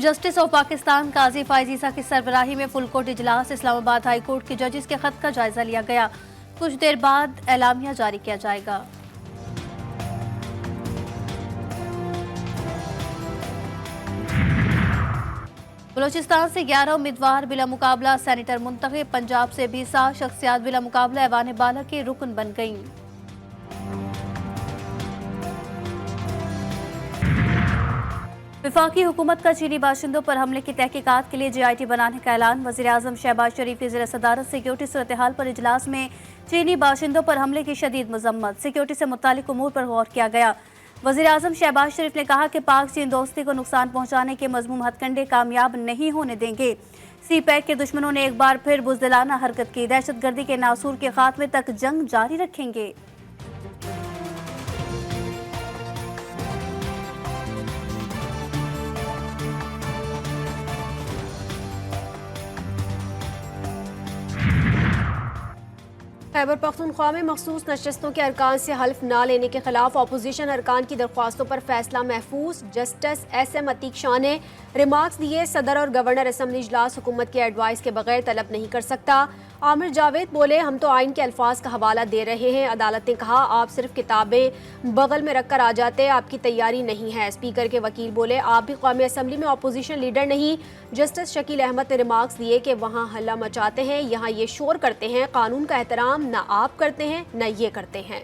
Justice of Pakistan काजी फायजीसा की सरबराही में full court इजलास इस्लामाबाद हाई कोर्ट के जजेस के खत का जायजा लिया गया। कुछ देर बाद एलामिया जारी किया जाएगा। बलोचिस्तान से 11 उम्मीदवार बिला मुकाबला सेनेटर मुंतखब। पंजाब से भी 7 शख्सियात बिला मुकाबला ऐवान बाला के रुकन बन गईं। वफाकी हुकूमत का चीनी बाशिंदों पर हमले की तहकीकात के लिए JIT बनाने का ऐलान। वज़ीर-ए-आज़म शहबाज शरीफ की ज़ेर सदारत सिक्योरिटी सूरत हाल पर इजलास में चीनी बाशिंदों पर हमले की शदीद मजम्मत। सिक्योरिटी से मुतालिक उमूर पर गौर किया गया। वज़ीर-ए-आज़म शहबाज शरीफ ने कहा कि पाक चीन दोस्ती को नुकसान पहुंचाने के मज़मूम हथकंडे कामयाब नहीं होने देंगे। CPEC के दुश्मनों ने एक बार फिर बुज़दिलाना हरकत की। दहशतगर्दी के नासूर के खात्मे तक जंग जारी रखेंगे। खैबर पख्तूनख्वा में मखसूस नशस्तों के अरकान से हल्फ ना लेने के खिलाफ अपोजिशन अरकान की दरख्वास्तों पर फैसला महफूज। जस्टिस SM अतीक शाह ने रिमार्क्स दिए। सदर और गवर्नर असम्बली इजलास हुकूमत की एडवाइस के बगैर तलब नहीं कर सकता। आमिर जावेद बोले, हम तो आइन के अल्फाज का हवाला दे रहे हैं। अदालत ने कहा, आप सिर्फ किताबें बगल में रखकर आ जाते, आपकी तैयारी नहीं है। स्पीकर के वकील बोले, आप भी कौमी असम्बली में अपोजिशन लीडर नहीं। जस्टिस शकील अहमद ने रिमार्क्स दिए कि वहाँ हल्ला मचाते हैं, यहाँ ये शोर करते हैं। कानून का एहतराम न आप करते हैं न ये करते हैं।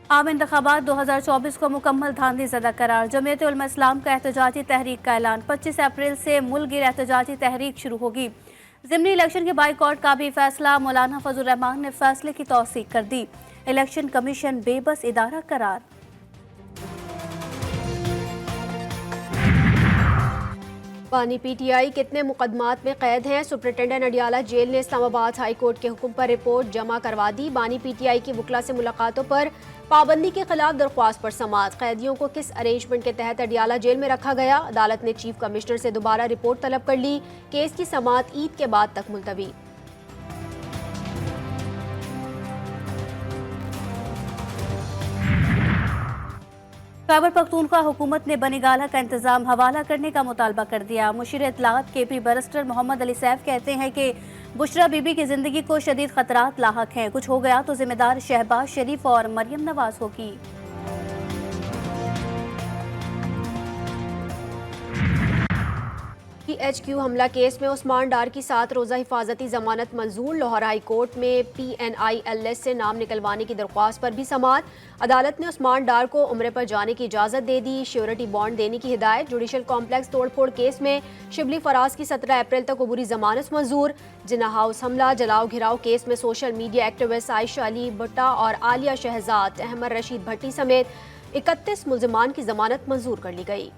आम इंतखाबात 2024 को मुकम्मल धांधली ज़दा करार। जमीयत उलमा इस्लाम का एहतजाजी तहरीक का ऐलान। 25 अप्रैल से मुल्कगिर एहतजाजी तहरीक शुरू होगी। ज़िमनी इलेक्शन के बाइकॉट का भी फैसला। मौलाना फजल रहमान ने फैसले की तौसीक कर दी। इलेक्शन कमीशन बेबस इदारा करार। बानी PTI कितने मुकदमात में कैद हैं? सुप्रिंटेंडेंट अडियाला जेल ने इस्लामाबाद हाई कोर्ट के हुक्म पर रिपोर्ट जमा करवा दी। बानी PTI की वकला से मुलाकातों पर पाबंदी के खिलाफ दरख्वास्त पर समाअत। कैदियों को किस अरेंजमेंट के तहत अडियाला जेल में रखा गया? अदालत ने चीफ कमिश्नर से दोबारा रिपोर्ट तलब कर ली। केस की समाअत ईद के बाद तक मुलतवी। खैबर पख्तूनख्वा हुकूमत ने बनीगाला का इंतजाम हवाला करने का मुतालबा कर दिया। मुशीर इत्तलाआत KP बैरिस्टर मोहम्मद अली सैफ कहते हैं कि बुशरा बीबी की जिंदगी को शदीद खतरात लाहक हैं। कुछ हो गया तो जिम्मेदार शहबाज शरीफ और मरियम नवाज होगी। HQ हमला केस में उस्मान डार की 7 रोज़ा हिफाजती जमानत मंजूर। लाहौर हाई कोर्ट में PNI-LS से नाम निकलवाने की दरख्वास्त पर भी समाअत। अदालत ने उस्मान डार को उम्रे पर जाने की इजाज़त दे दी। श्योरिटी बॉन्ड देने की हिदायत। जुडिशल कॉम्प्लेक्स तोड़फोड़ केस में शिबली फराज की 17 अप्रैल तक अबूरी जमानत मंजूर। जिन्ना हाउस हमला जलाओ घिराव केस में social media activist Ayesha Ali भुट्टा और आलिया शहजाद, अहमद रशीद भट्टी समेत 31 मुल्जिमान की जमानत मंजूर कर ली गई।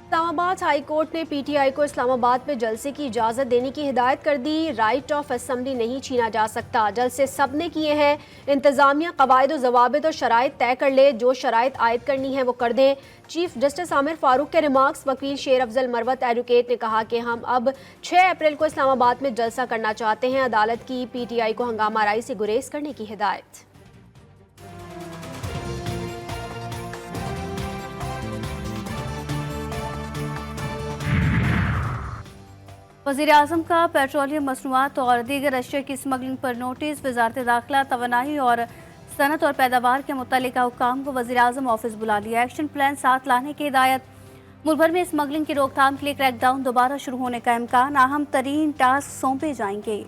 इस्लामाबाद हाई कोर्ट ने PTI को इस्लामाबाद में जलसे की इजाज़त देने की हिदायत कर दी। राइट ऑफ असेंबली नहीं छीना जा सकता। जलसे सब ने किए हैं। इंतज़ामिया कवायद व ज़वाबित और शराइत तय कर ले। जो शराइत आयद करनी है वो कर दें। चीफ जस्टिस आमिर फारूक के रिमार्क्स। वकील शेर अफजल मरवत एडवोकेट ने कहा कि हम अब 6 अप्रैल को इस्लामाबाद में जलसा करना चाहते हैं। अदालत की PTI को हंगामा आराई से गुरेज करने की हिदायत। वज़ीर-ए-आज़म का पेट्रोलियम मसनूआत और दीगर अशिया की स्मगलिंग पर नोटिस। वज़ारत दाखिला तवानाई और सनत और पैदावार के मुतल्लिका हुक्काम को वज़ीर-ए-आज़म ऑफिस बुला लिया। एक्शन प्लान साथ लाने की हिदायत। मुल्क भर में स्मगलिंग की रोकथाम के लिए क्रैकडाउन दोबारा शुरू होने का इम्कान। अहम तरीन टास्क सौंपे जाएंगे।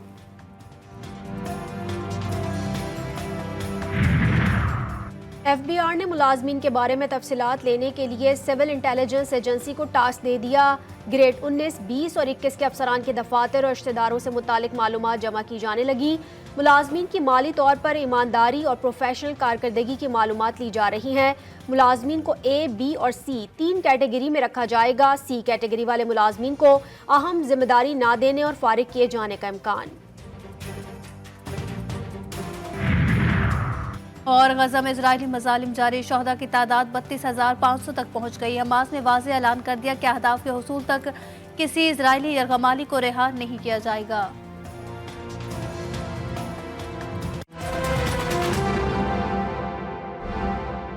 FBR ने मुलाजमीन के बारे में तफसीलात लेने के लिए सिविल इंटेलिजेंस एजेंसी को टास्क दे दिया। ग्रेड 19, 20 और 21 के अफसरान के दफातर और रिश्तेदारों से मुतालिक मालूमात जमा की जाने लगी। मुलाजमीन की माली तौर पर ईमानदारी और प्रोफेशनल कारकर्दगी की मालूमात ली जा रही हैं। मुलाजमीन को A, B और C 3 कैटेगरी में रखा जाएगा। C कैटेगरी वाले मुलाजमीन को अहम जिम्मेदारी ना देने और फारिग किए जाने का इम्कान। और गजा में इजरायली मजालिम जारी, शहदा की तादाद 32,500 तक पहुंच गई। हमास ने वाज़ेह ऐलान कर दिया कि अहदाफ के हुसूल तक किसी इजरायली यरगमाली को रिहा नहीं किया जाएगा।